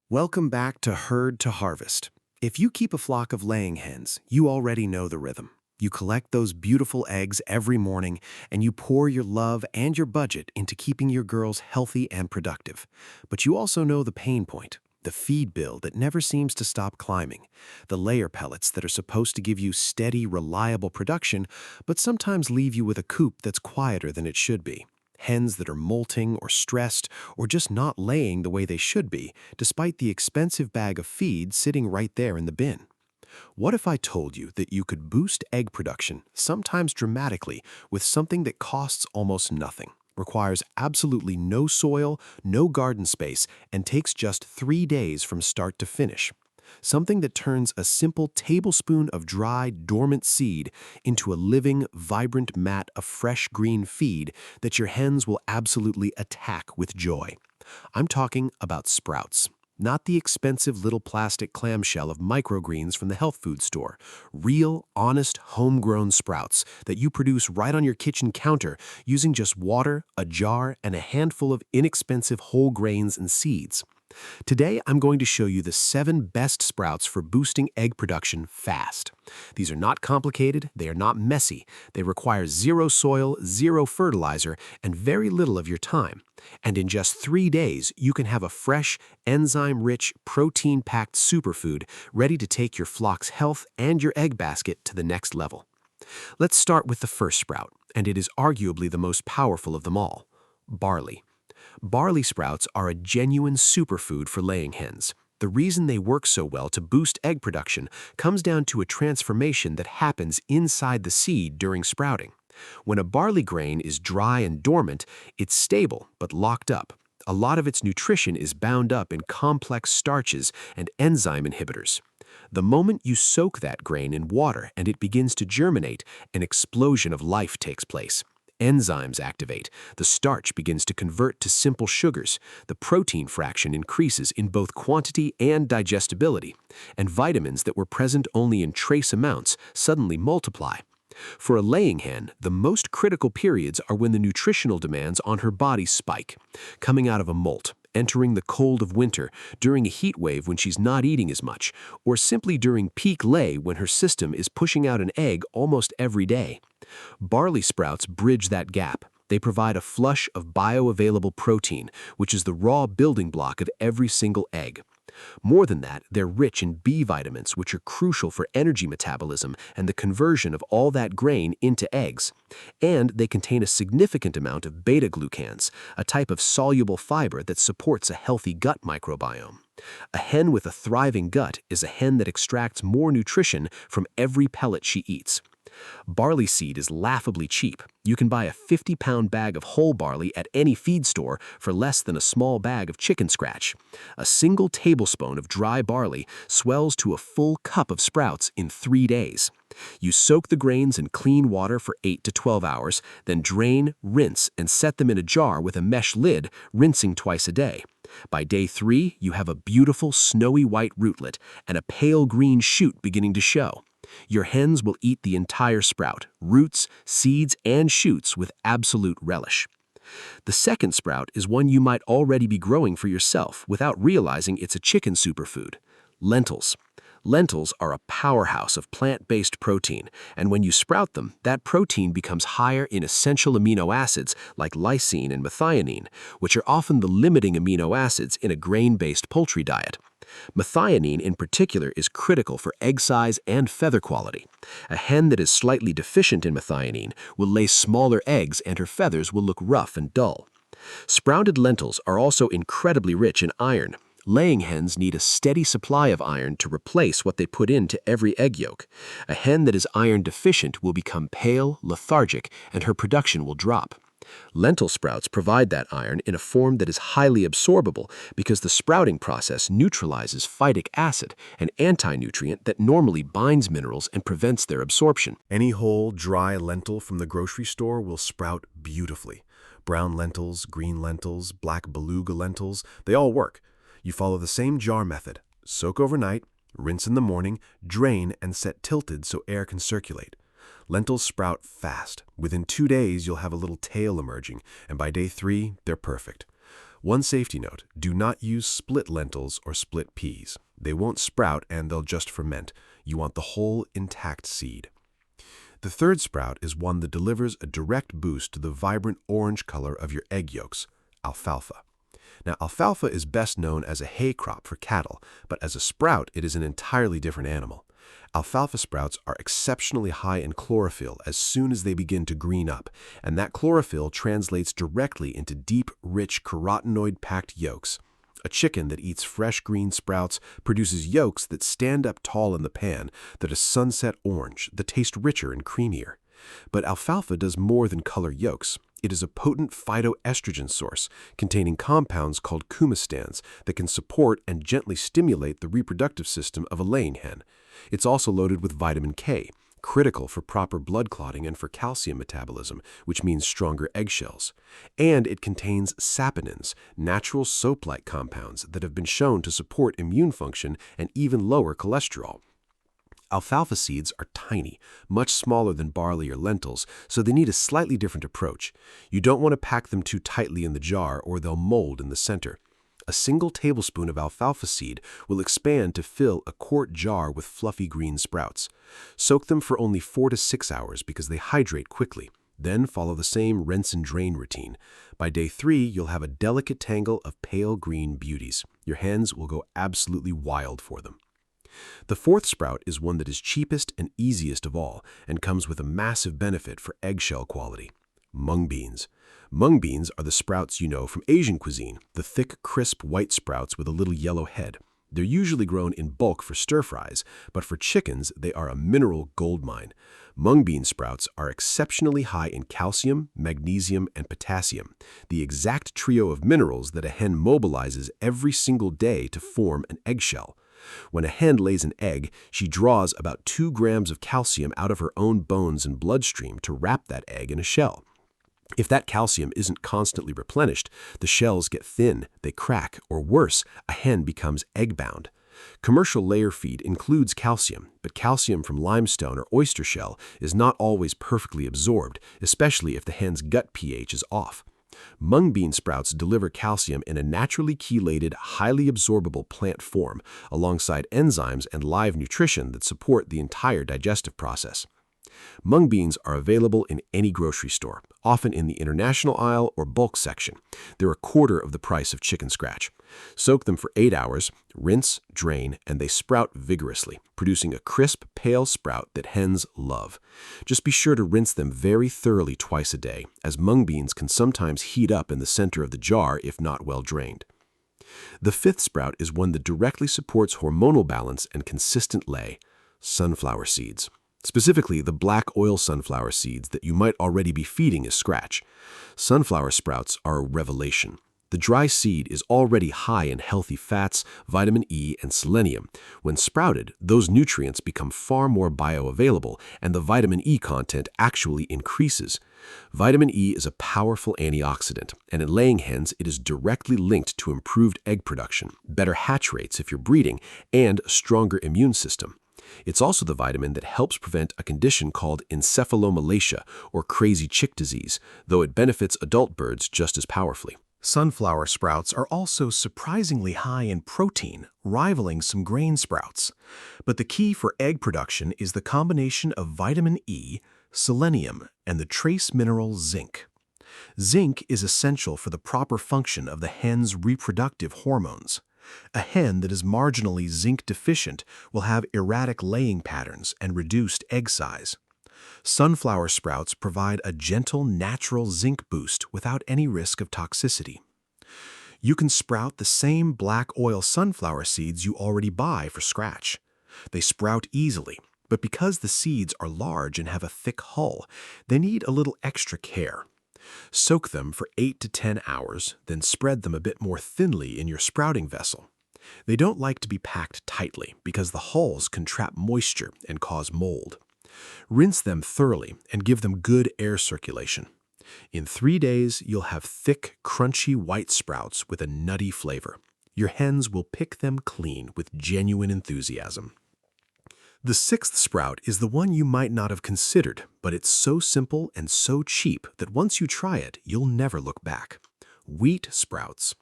Welcome back to Herd to Harvest. If you keep a flock of laying hens, you already know the rhythm. You collect those beautiful eggs every morning, and you pour your love and your budget into keeping your girls healthy and productive. But you also know the pain point, the feed bill that never seems to stop climbing, the layer pellets that are supposed to give you steady, reliable production, but sometimes leave you with a coop that's quieter than it should be. Hens that are molting or stressed or just not laying the way they should be, despite the expensive bag of feed sitting right there in the bin. What if I told you that you could boost egg production, sometimes dramatically, with something that costs almost nothing, requires absolutely no soil, no garden space, and takes just 3 days from start to finish? Something that turns a simple tablespoon of dry, dormant seed into a living, vibrant mat of fresh green feed that your hens will absolutely attack with joy. I'm talking about sprouts. Not the expensive little plastic clamshell of microgreens from the health food store. Real, honest, homegrown sprouts that you produce right on your kitchen counter using just water, a jar, and a handful of inexpensive whole grains and seeds. Today, I'm going to show you the 7 best sprouts for boosting egg production fast. These are not complicated, they are not messy, they require zero soil, zero fertilizer, and very little of your time. And in just 3 days, you can have a fresh, enzyme-rich, protein-packed superfood ready to take your flock's health and your egg basket to the next level. Let's start with the first sprout, and it is arguably the most powerful of them all: barley. Barley sprouts are a genuine superfood for laying hens. The reason they work so well to boost egg production comes down to a transformation that happens inside the seed during sprouting. When a barley grain is dry and dormant, it's stable but locked up. A lot of its nutrition is bound up in complex starches and enzyme inhibitors. The moment you soak that grain in water and it begins to germinate, an explosion of life takes place. Enzymes activate, the starch begins to convert to simple sugars, the protein fraction increases in both quantity and digestibility, and vitamins that were present only in trace amounts suddenly multiply. For a laying hen, the most critical periods are when the nutritional demands on her body spike, coming out of a molt, entering the cold of winter, during a heat wave when she's not eating as much, or simply during peak lay when her system is pushing out an egg almost every day. Barley sprouts bridge that gap. They provide a flush of bioavailable protein, which is the raw building block of every single egg. More than that, they're rich in B vitamins, which are crucial for energy metabolism and the conversion of all that grain into eggs. And they contain a significant amount of beta-glucans, a type of soluble fiber that supports a healthy gut microbiome. A hen with a thriving gut is a hen that extracts more nutrition from every pellet she eats. Barley seed is laughably cheap. You can buy a 50-pound bag of whole barley at any feed store for less than a small bag of chicken scratch. A single tablespoon of dry barley swells to a full cup of sprouts in 3 days. You soak the grains in clean water for 8 to 12 hours, then drain, rinse, and set them in a jar with a mesh lid, rinsing twice a day. By day 3, you have a beautiful snowy white rootlet and a pale green shoot beginning to show. Your hens will eat the entire sprout, roots, seeds, and shoots with absolute relish. The second sprout is one you might already be growing for yourself without realizing it's a chicken superfood: lentils. Lentils are a powerhouse of plant-based protein, and when you sprout them, that protein becomes higher in essential amino acids like lysine and methionine, which are often the limiting amino acids in a grain-based poultry diet. Methionine in particular is critical for egg size and feather quality. A hen that is slightly deficient in methionine will lay smaller eggs and her feathers will look rough and dull. Sprouted lentils are also incredibly rich in iron. Laying hens need a steady supply of iron to replace what they put into every egg yolk. A hen that is iron deficient will become pale, lethargic, and her production will drop. Lentil sprouts provide that iron in a form that is highly absorbable because the sprouting process neutralizes phytic acid, an anti-nutrient that normally binds minerals and prevents their absorption. Any whole, dry lentil from the grocery store will sprout beautifully. Brown lentils, green lentils, black beluga lentils, they all work. You follow the same jar method: soak overnight, rinse in the morning, drain, and set tilted so air can circulate. Lentils sprout fast. Within 2 days, you'll have a little tail emerging, and by day 3, they're perfect. One safety note, do not use split lentils or split peas. They won't sprout and they'll just ferment. You want the whole intact seed. The third sprout is one that delivers a direct boost to the vibrant orange color of your egg yolks, alfalfa. Now, alfalfa is best known as a hay crop for cattle, but as a sprout, it is an entirely different animal. Alfalfa sprouts are exceptionally high in chlorophyll as soon as they begin to green up, and that chlorophyll translates directly into deep, rich, carotenoid-packed yolks. A chicken that eats fresh green sprouts produces yolks that stand up tall in the pan, that are sunset orange, that taste richer and creamier. But alfalfa does more than color yolks. It is a potent phytoestrogen source containing compounds called coumestans that can support and gently stimulate the reproductive system of a laying hen. It's also loaded with vitamin K, critical for proper blood clotting and for calcium metabolism, which means stronger eggshells. And it contains saponins, natural soap-like compounds that have been shown to support immune function and even lower cholesterol. Alfalfa seeds are tiny, much smaller than barley or lentils, so they need a slightly different approach. You don't want to pack them too tightly in the jar or they'll mold in the center. A single tablespoon of alfalfa seed will expand to fill a quart jar with fluffy green sprouts. Soak them for only 4 to 6 hours because they hydrate quickly. Then follow the same rinse and drain routine. By day 3, you'll have a delicate tangle of pale green beauties. Your hens will go absolutely wild for them. The fourth sprout is one that is cheapest and easiest of all and comes with a massive benefit for eggshell quality. Mung beans. Mung beans are the sprouts you know from Asian cuisine, the thick, crisp white sprouts with a little yellow head. They're usually grown in bulk for stir-fries, but for chickens, they are a mineral goldmine. Mung bean sprouts are exceptionally high in calcium, magnesium, and potassium, the exact trio of minerals that a hen mobilizes every single day to form an eggshell. When a hen lays an egg, she draws about 2 grams of calcium out of her own bones and bloodstream to wrap that egg in a shell. If that calcium isn't constantly replenished, the shells get thin, they crack, or worse, a hen becomes egg-bound. Commercial layer feed includes calcium, but calcium from limestone or oyster shell is not always perfectly absorbed, especially if the hen's gut pH is off. Mung bean sprouts deliver calcium in a naturally chelated, highly absorbable plant form, alongside enzymes and live nutrition that support the entire digestive process. Mung beans are available in any grocery store, often in the international aisle or bulk section. They're a quarter of the price of chicken scratch. Soak them for 8 hours, rinse, drain, and they sprout vigorously, producing a crisp, pale sprout that hens love. Just be sure to rinse them very thoroughly twice a day, as mung beans can sometimes heat up in the center of the jar if not well drained. The fifth sprout is one that directly supports hormonal balance and consistent lay: sunflower seeds. Specifically, the black oil sunflower seeds that you might already be feeding as scratch. Sunflower sprouts are a revelation. The dry seed is already high in healthy fats, vitamin E, and selenium. When sprouted, those nutrients become far more bioavailable, and the vitamin E content actually increases. Vitamin E is a powerful antioxidant, and in laying hens, it is directly linked to improved egg production, better hatch rates if you're breeding, and a stronger immune system. It's also the vitamin that helps prevent a condition called encephalomalacia, or crazy chick disease, though it benefits adult birds just as powerfully. Sunflower sprouts are also surprisingly high in protein, rivaling some grain sprouts. But the key for egg production is the combination of vitamin E, selenium, and the trace mineral zinc. Zinc is essential for the proper function of the hen's reproductive hormones. A hen that is marginally zinc deficient will have erratic laying patterns and reduced egg size. Sunflower sprouts provide a gentle, natural zinc boost without any risk of toxicity. You can sprout the same black oil sunflower seeds you already buy for scratch. They sprout easily, but because the seeds are large and have a thick hull, they need a little extra care. Soak them for 8 to 10 hours, then spread them a bit more thinly in your sprouting vessel. They don't like to be packed tightly because the hulls can trap moisture and cause mold. Rinse them thoroughly and give them good air circulation. In 3 days, you'll have thick, crunchy white sprouts with a nutty flavor. Your hens will pick them clean with genuine enthusiasm. The sixth sprout is the one you might not have considered, but it's so simple and so cheap that once you try it, you'll never look back. Wheat sprouts.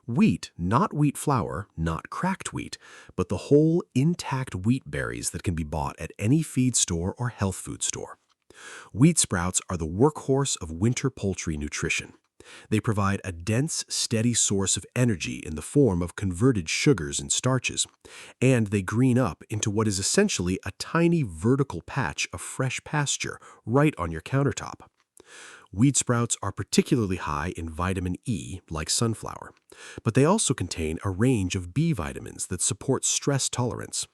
Wheat, not wheat flour, not cracked wheat, but the whole intact wheat berries that can be bought at any feed store or health food store. Wheat sprouts are the workhorse of winter poultry nutrition. They provide a dense, steady source of energy in the form of converted sugars and starches, and they green up into what is essentially a tiny vertical patch of fresh pasture right on your countertop. Wheat sprouts are particularly high in vitamin E, like sunflower, but they also contain a range of B vitamins that support stress tolerance.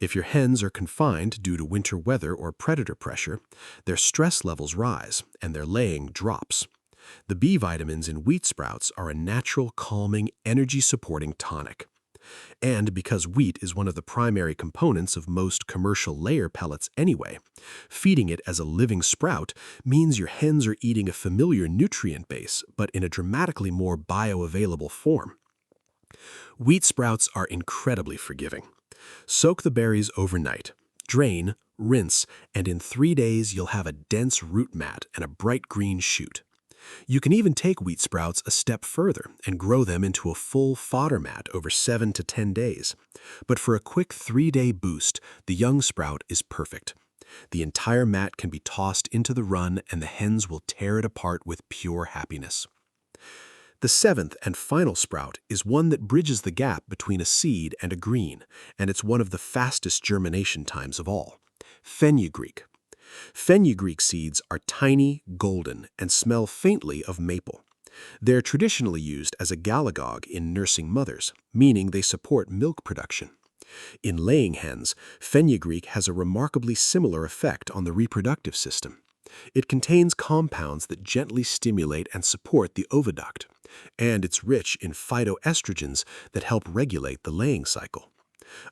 If your hens are confined due to winter weather or predator pressure, their stress levels rise and their laying drops. The B vitamins in wheat sprouts are a natural, calming, energy-supporting tonic. And because wheat is one of the primary components of most commercial layer pellets anyway, feeding it as a living sprout means your hens are eating a familiar nutrient base, but in a dramatically more bioavailable form. Wheat sprouts are incredibly forgiving. Soak the berries overnight, drain, rinse, and in 3 days you'll have a dense root mat and a bright green shoot. You can even take wheat sprouts a step further and grow them into a full fodder mat over 7 to 10 days. But for a quick 3-day boost, the young sprout is perfect. The entire mat can be tossed into the run and the hens will tear it apart with pure happiness. The 7th and final sprout is one that bridges the gap between a seed and a green, and it's one of the fastest germination times of all: fenugreek. Fenugreek seeds are tiny, golden, and smell faintly of maple. They're traditionally used as a galagogue in nursing mothers, meaning they support milk production. In laying hens, fenugreek has a remarkably similar effect on the reproductive system. It contains compounds that gently stimulate and support the oviduct, and it's rich in phytoestrogens that help regulate the laying cycle.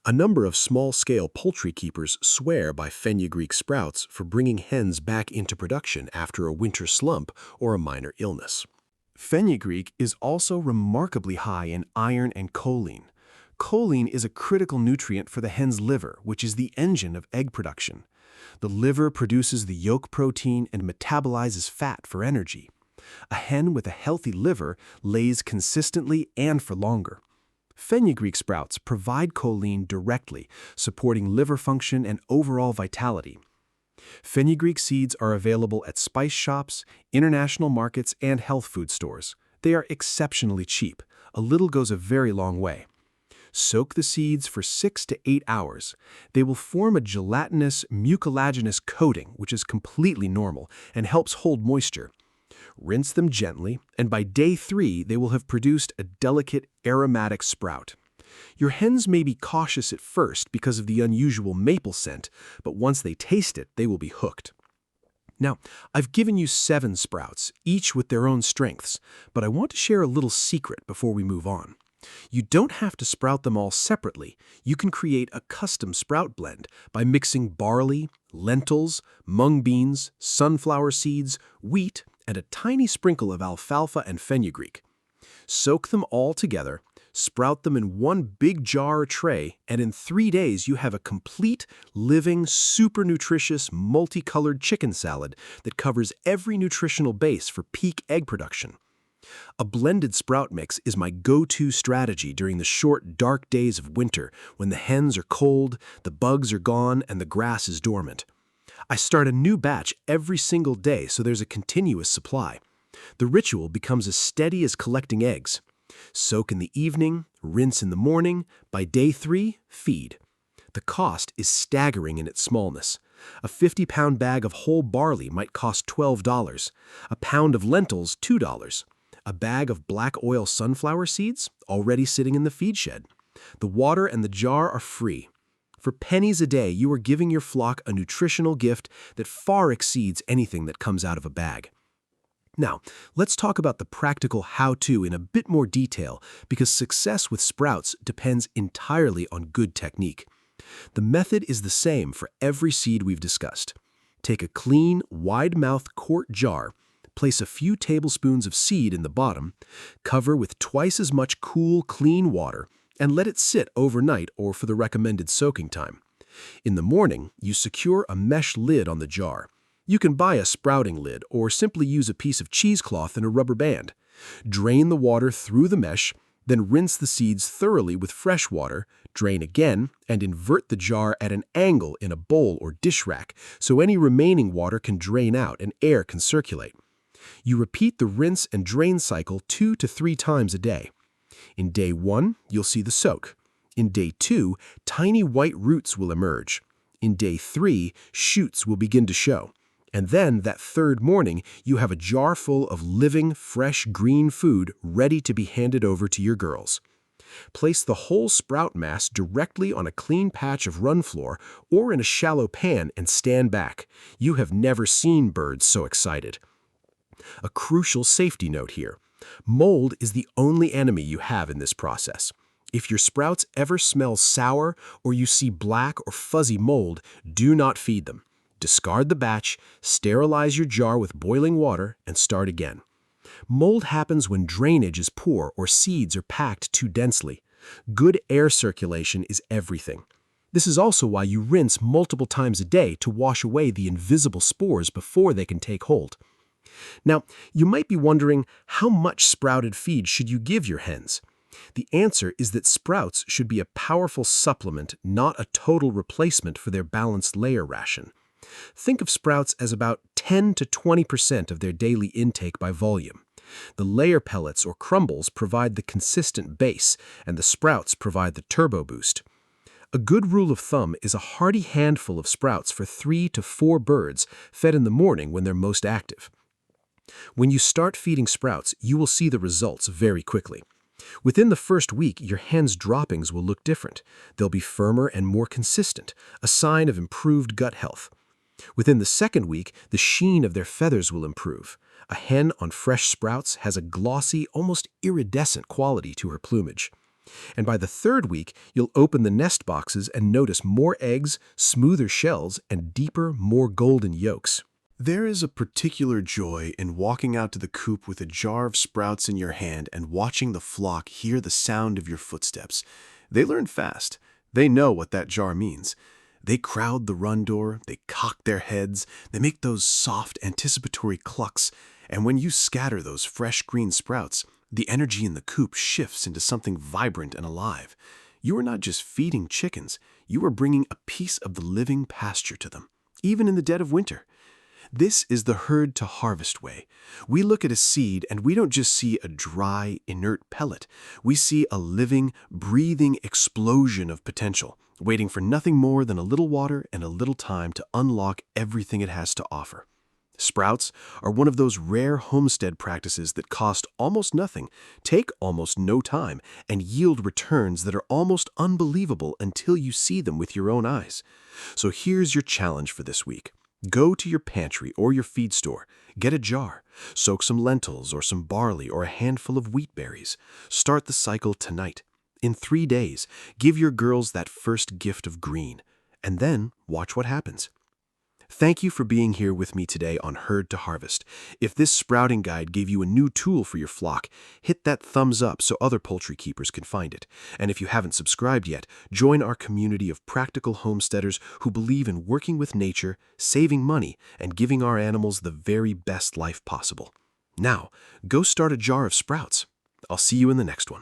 A number of small-scale poultry keepers swear by fenugreek sprouts for bringing hens back into production after a winter slump or a minor illness. Fenugreek is also remarkably high in iron and choline. Choline is a critical nutrient for the hen's liver, which is the engine of egg production. The liver produces the yolk protein and metabolizes fat for energy. A hen with a healthy liver lays consistently and for longer. Fenugreek sprouts provide choline directly, supporting liver function and overall vitality. Fenugreek seeds are available at spice shops, international markets, and health food stores. They are exceptionally cheap. A little goes a very long way. Soak the seeds for 6 to 8 hours. They will form a gelatinous, mucilaginous coating, which is completely normal and helps hold moisture. Rinse them gently, and by day 3, they will have produced a delicate, aromatic sprout. Your hens may be cautious at first because of the unusual maple scent, but once they taste it, they will be hooked. Now, I've given you 7 sprouts, each with their own strengths, but I want to share a little secret before we move on. You don't have to sprout them all separately. You can create a custom sprout blend by mixing barley, lentils, mung beans, sunflower seeds, wheat, and a tiny sprinkle of alfalfa and fenugreek. Soak them all together, sprout them in one big jar or tray, and in 3 days you have a complete, living, super nutritious, multicolored chicken salad that covers every nutritional base for peak egg production. A blended sprout mix is my go-to strategy during the short, dark days of winter when the hens are cold, the bugs are gone, and the grass is dormant. I start a new batch every single day so there's a continuous supply. The ritual becomes as steady as collecting eggs. Soak in the evening, rinse in the morning, by day 3, feed. The cost is staggering in its smallness. A 50-pound bag of whole barley might cost $12, a pound of lentils $2, a bag of black oil sunflower seeds already sitting in the feed shed. The water and the jar are free. For pennies a day, you are giving your flock a nutritional gift that far exceeds anything that comes out of a bag. Now, let's talk about the practical how-to in a bit more detail because success with sprouts depends entirely on good technique. The method is the same for every seed we've discussed. Take a clean, wide-mouthed quart jar, place a few tablespoons of seed in the bottom, cover with twice as much cool, clean water, and let it sit overnight or for the recommended soaking time. In the morning, you secure a mesh lid on the jar. You can buy a sprouting lid or simply use a piece of cheesecloth and a rubber band. Drain the water through the mesh, Then rinse the seeds thoroughly with fresh water, drain again, and invert the jar at an angle in a bowl or dish rack so any remaining water can drain out and air can circulate. You repeat the rinse and drain cycle 2 to 3 times a day. In day 1, you'll see the soak. In day 2, tiny white roots will emerge. In day 3, shoots will begin to show. And then, that third morning, you have a jar full of living, fresh green food ready to be handed over to your girls. Place the whole sprout mass directly on a clean patch of run floor or in a shallow pan and stand back. You have never seen birds so excited. A crucial safety note here. Mold is the only enemy you have in this process. If your sprouts ever smell sour or you see black or fuzzy mold, do not feed them. Discard the batch, sterilize your jar with boiling water, and start again. Mold happens when drainage is poor or seeds are packed too densely. Good air circulation is everything. This is also why you rinse multiple times a day to wash away the invisible spores before they can take hold. Now, you might be wondering, how much sprouted feed should you give your hens? The answer is that sprouts should be a powerful supplement, not a total replacement for their balanced layer ration. Think of sprouts as about 10 to 20% of their daily intake by volume. The layer pellets or crumbles provide the consistent base, and the sprouts provide the turbo boost. A good rule of thumb is a hearty handful of sprouts for 3 to 4 birds fed in the morning when they're most active. When you start feeding sprouts, you will see the results very quickly. Within the first week, your hens' droppings will look different. They'll be firmer and more consistent, a sign of improved gut health. Within the second week, the sheen of their feathers will improve. A hen on fresh sprouts has a glossy, almost iridescent quality to her plumage. And by the third week, you'll open the nest boxes and notice more eggs, smoother shells, and deeper, more golden yolks. There is a particular joy in walking out to the coop with a jar of sprouts in your hand and watching the flock hear the sound of your footsteps. They learn fast. They know what that jar means. They crowd the run door, they cock their heads, they make those soft, anticipatory clucks, and when you scatter those fresh green sprouts, the energy in the coop shifts into something vibrant and alive. You are not just feeding chickens, you are bringing a piece of the living pasture to them, even in the dead of winter. This is the herd to harvest way. We look at a seed and we don't just see a dry, inert pellet. We see a living, breathing explosion of potential, waiting for nothing more than a little water and a little time to unlock everything it has to offer. Sprouts are one of those rare homestead practices that cost almost nothing, take almost no time, and yield returns that are almost unbelievable until you see them with your own eyes. So here's your challenge for this week. Go to your pantry or your feed store, get a jar, soak some lentils or some barley or a handful of wheat berries. Start the cycle tonight. In 3 days, give your girls that first gift of green, and then watch what happens. Thank you for being here with me today on Herd to Harvest. If this sprouting guide gave you a new tool for your flock, hit that thumbs up so other poultry keepers can find it. And if you haven't subscribed yet, join our community of practical homesteaders who believe in working with nature, saving money, and giving our animals the very best life possible. Now, go start a jar of sprouts. I'll see you in the next one.